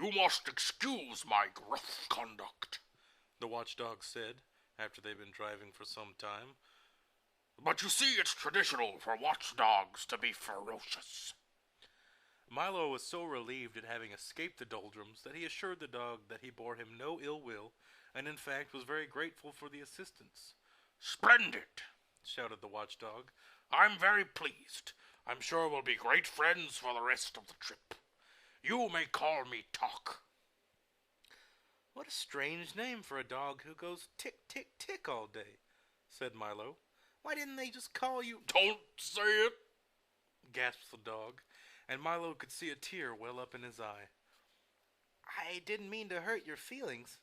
You must excuse my gruff conduct, the watchdog said, after they'd been driving for some time. But you see, it's traditional for watchdogs to be ferocious. Milo was so relieved at having escaped the doldrums that he assured the dog that he bore him no ill will, and in fact was very grateful for the assistance. Splendid, shouted the watchdog. I'm very pleased. I'm sure we'll be great friends for the rest of the trip. You may call me Talk. What a strange name for a dog who goes tick, tick, tick all day, said Milo. Why didn't they just call you... Don't say it, gasped the dog, and Milo could see a tear well up in his eye. I didn't mean to hurt your feelings,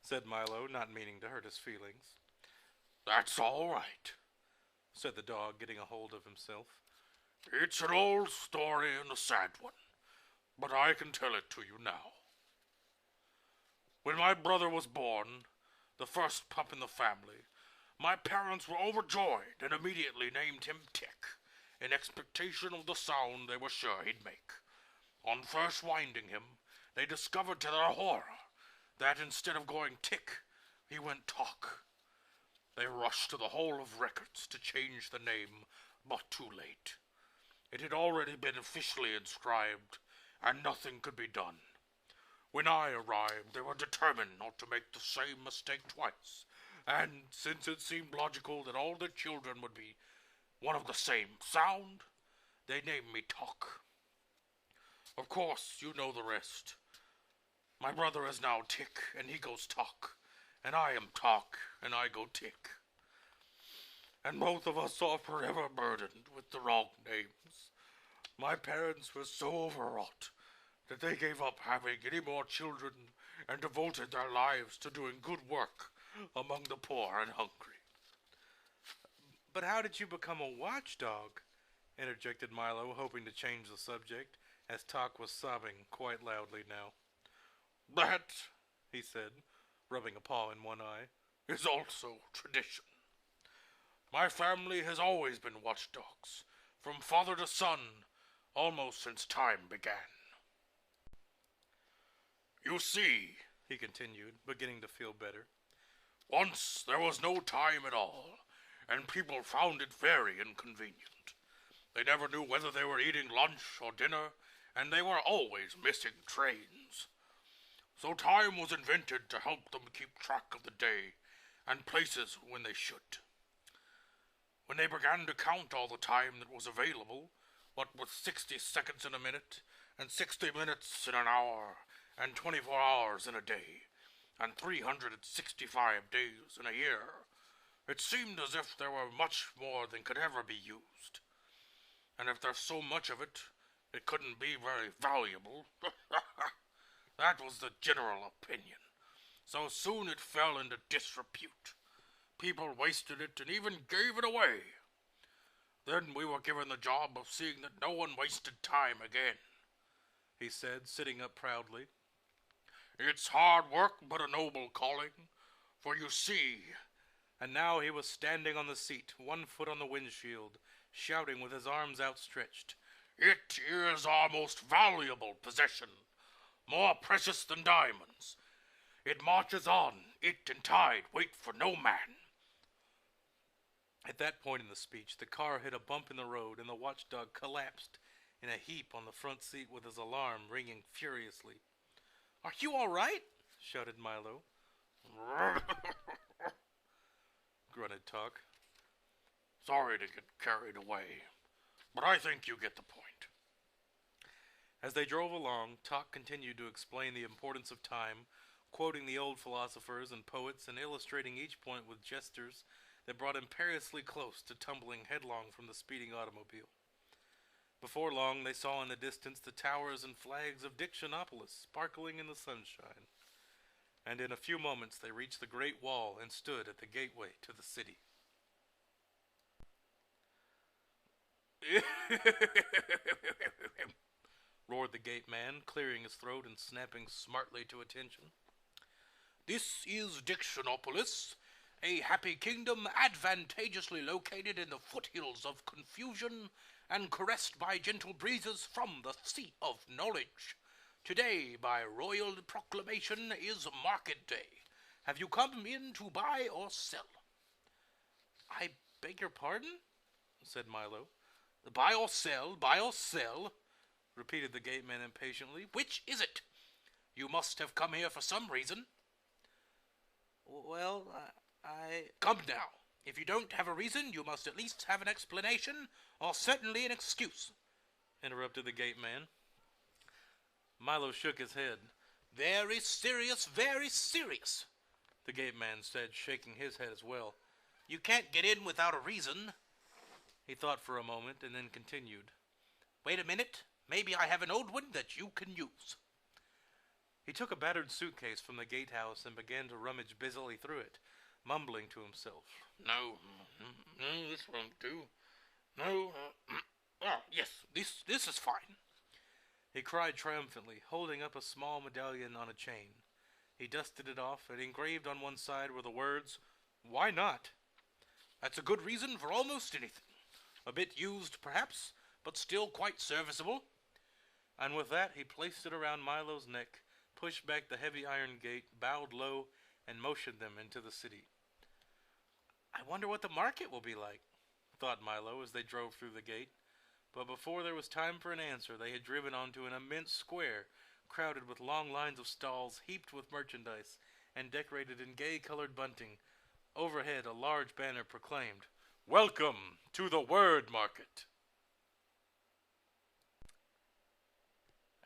said Milo, not meaning to hurt his feelings. That's all right, said the dog, getting a hold of himself. It's an old story and a sad one, but I can tell it to you now. When my brother was born, the first pup in the family, my parents were overjoyed and immediately named him Tick, in expectation of the sound they were sure he'd make. On first winding him, they discovered to their horror that instead of going Tick, he went Talk. They rushed to the Hall of Records to change the name, but too late. It had already been officially inscribed, and nothing could be done. When I arrived, they were determined not to make the same mistake twice, and since it seemed logical that all their children would be one of the same sound, they named me Talk. Of course, you know the rest. My brother is now Tick, and he goes Talk, and I am Talk, and I go Tick. And both of us are forever burdened with the wrong names. My parents were so overwrought that they gave up having any more children and devoted their lives to doing good work among the poor and hungry. But how did you become a watchdog? Interjected Milo, hoping to change the subject, as Talk was sobbing quite loudly now. That, he said, rubbing a paw in one eye, is also tradition. My family has always been watchdogs, from father to son, almost since time began. You see, he continued, beginning to feel better, once there was no time at all, and people found it very inconvenient. They never knew whether they were eating lunch or dinner, and they were always missing trains. So time was invented to help them keep track of the day and places when they should. When they began to count all the time that was available, what with 60 seconds in a minute, and 60 minutes in an hour, and 24 hours in a day, and 365 days in a year, it seemed as if there were much more than could ever be used. And if there's so much of it, it couldn't be very valuable. That was the general opinion. So soon it fell into disrepute. People wasted it and even gave it away. Then we were given the job of seeing that no one wasted time again, he said, sitting up proudly. It's hard work, but a noble calling, for you see. And now he was standing on the seat, one foot on the windshield, shouting with his arms outstretched. It is our most valuable possession, more precious than diamonds. It marches on, it and tide wait for no man. At that point in the speech, the car hit a bump in the road, and the watchdog collapsed in a heap on the front seat with his alarm ringing furiously. Are you all right? Shouted Milo. Grunted Talk. Sorry to get carried away, but I think you get the point. As they drove along, Talk continued to explain the importance of time, quoting the old philosophers and poets and illustrating each point with gestures that brought him perilously close to tumbling headlong from the speeding automobile. Before long, they saw in the distance the towers and flags of Dictionopolis sparkling in the sunshine, and in a few moments they reached the Great Wall and stood at the gateway to the city. Roared the gate man, clearing his throat and snapping smartly to attention. This is Dictionopolis, a happy kingdom advantageously located in the foothills of confusion and caressed by gentle breezes from the sea of knowledge. Today, by royal proclamation, is market day. Have you come in to buy or sell? I beg your pardon? Said Milo. Buy or sell, repeated the gateman impatiently. Which is it? You must have come here for some reason. Well, I... Come now. If you don't have a reason, you must at least have an explanation, or certainly an excuse, interrupted the gateman. Milo shook his head. Very serious, the gateman said, shaking his head as well. You can't get in without a reason. He thought for a moment and then continued. Wait a minute. Maybe I have an old one that you can use. He took a battered suitcase from the gatehouse and began to rummage busily through it, mumbling to himself. No, this won't do. No, yes, this is fine. He cried triumphantly, holding up a small medallion on a chain. He dusted it off and engraved on one side were the words, Why not? That's a good reason for almost anything. A bit used, perhaps, but still quite serviceable. And with that, he placed it around Milo's neck, pushed back the heavy iron gate, bowed low, and motioned them into the city. I wonder what the market will be like, thought Milo as they drove through the gate. But before there was time for an answer, they had driven onto an immense square, crowded with long lines of stalls heaped with merchandise and decorated in gay-colored bunting. Overhead, a large banner proclaimed, Welcome to the Word Market.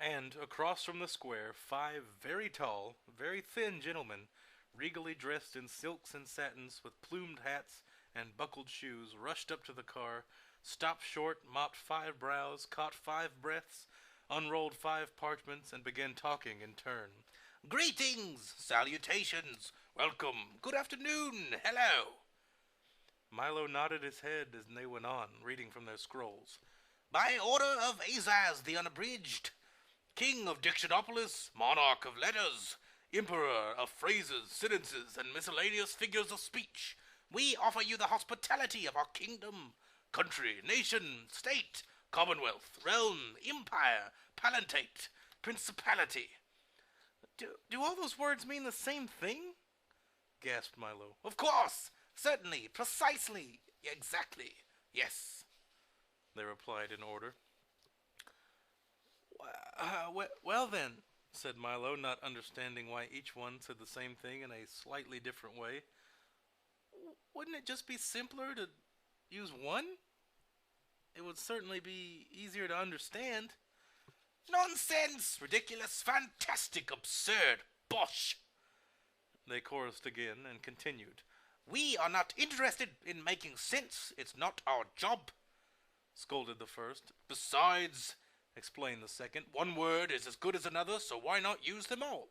And across from the square, 5 very tall, very thin gentlemen, regally dressed in silks and satins with plumed hats and buckled shoes, rushed up to the car, stopped short, mopped 5 brows, caught 5 breaths, unrolled 5 parchments, and began talking in turn. Greetings! Salutations! Welcome! Good afternoon! Hello! Milo nodded his head as they went on, reading from their scrolls. By order of Azaz the Unabridged, King of Dictionopolis, Monarch of Letters, Emperor of phrases, sentences, and miscellaneous figures of speech, we offer you the hospitality of our kingdom, country, nation, state, commonwealth, realm, empire, palatate, principality. Do all those words mean the same thing? Gasped Milo. Of course! Certainly! Precisely! Exactly! Yes! They replied in order. Well then, said Milo, not understanding why each one said the same thing in a slightly different way. Wouldn't it just be simpler to use one? It would certainly be easier to understand. Nonsense! Ridiculous! Fantastic! Absurd! Bosh! They chorused again and continued. We are not interested in making sense. It's not our job, scolded the first. Besides, explained the second, one word is as good as another, so why not use them all?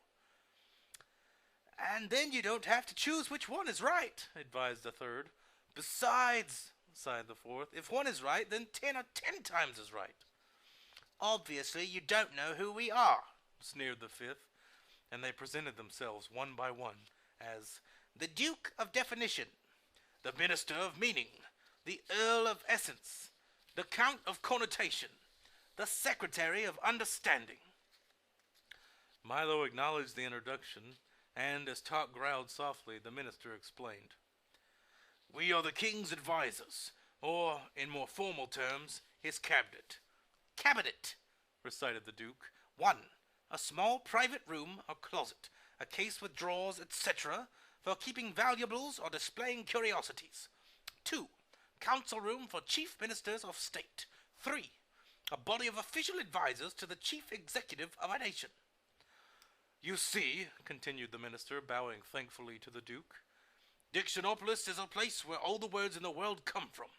And then you don't have to choose which one is right, advised the third. Besides, sighed the fourth, if one is right, then 10 are 10 times as right. Obviously, you don't know who we are, sneered the fifth, and they presented themselves one by one as the Duke of Definition, the Minister of Meaning, the Earl of Essence, the Count of Connotation, the Secretary of Understanding. Milo acknowledged the introduction, and as talk growled softly, the minister explained. We are the king's advisors, or, in more formal terms, his cabinet. Cabinet, recited the Duke. 1. A small private room or closet, a case with drawers, etc., for keeping valuables or displaying curiosities. 2. Council room for chief ministers of state. 3. A body of official advisors to the chief executive of a nation. You see, continued the minister, bowing thankfully to the Duke, Dictionopolis is a place where all the words in the world come from.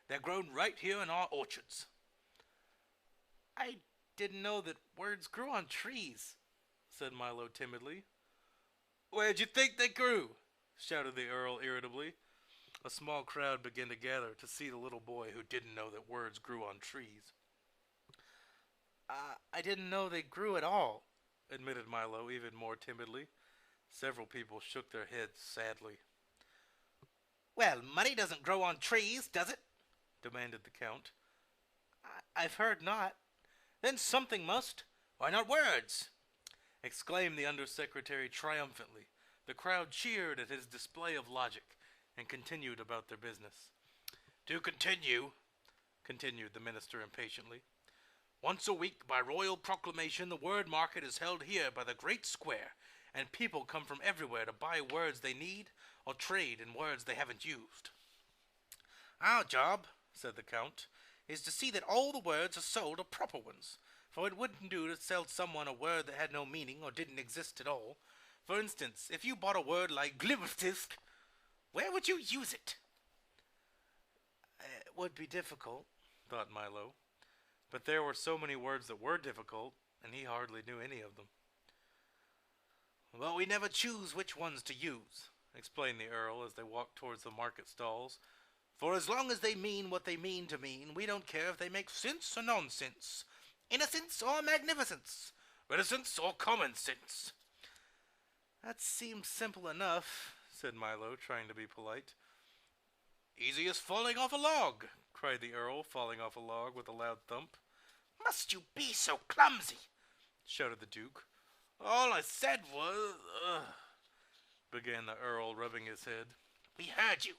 They're grown right here in our orchards. I didn't know that words grew on trees, said Milo timidly. Where'd you think they grew? Shouted the Earl irritably. A small crowd began to gather to see the little boy who didn't know that words grew on trees. I didn't know they grew at all, admitted Milo even more timidly. Several people shook their heads sadly. Well, money doesn't grow on trees, does it? Demanded the Count. I've heard not. Then something must. Why not words? Exclaimed the undersecretary triumphantly. The crowd cheered at his display of logic and continued about their business. To continue, continued the minister impatiently, once a week by royal proclamation the word market is held here by the great square, and people come from everywhere to buy words they need or trade in words they haven't used. Our job, said the Count, is to see that all the words are sold are proper ones, for it wouldn't do to sell someone a word that had no meaning or didn't exist at all. For instance, if you bought a word like glibbertisk, where would you use it? It would be difficult, thought Milo, but there were so many words that were difficult, and he hardly knew any of them. Well, we never choose which ones to use, explained the Earl as they walked towards the market stalls. For as long as they mean what they mean to mean, we don't care if they make sense or nonsense, innocence or magnificence, reticence or common sense. That seems simple enough, said Milo, trying to be polite. Easy as falling off a log, cried the Earl, falling off a log with a loud thump. Must you be so clumsy? Shouted the Duke. All I said was, began the Earl, rubbing his head. We heard you,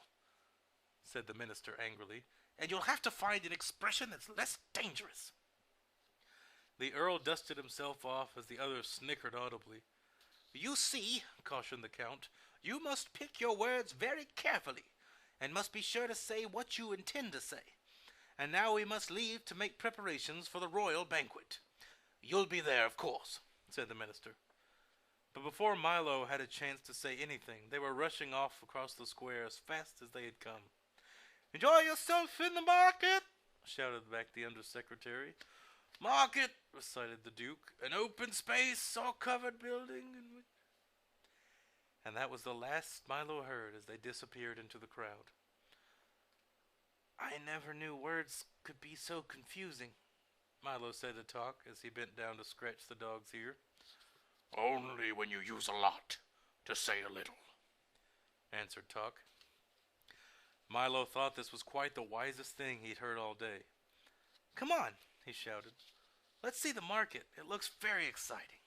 said the minister angrily, and you'll have to find an expression that's less dangerous. The Earl dusted himself off as the others snickered audibly. You see, cautioned the Count, you must pick your words very carefully, and must be sure to say what you intend to say. And now we must leave to make preparations for the royal banquet. You'll be there, of course, said the minister. But before Milo had a chance to say anything, they were rushing off across the square as fast as they had come. Enjoy yourself in the market, shouted back the undersecretary. Market, recited the Duke, an open space or covered building. And that was the last Milo heard as they disappeared into the crowd. I never knew words could be so confusing, Milo said to Talk as he bent down to scratch the dog's ear. Only when you use a lot to say a little, answered Talk. Milo thought this was quite the wisest thing he'd heard all day. Come on, he shouted. Let's see the market. It looks very exciting.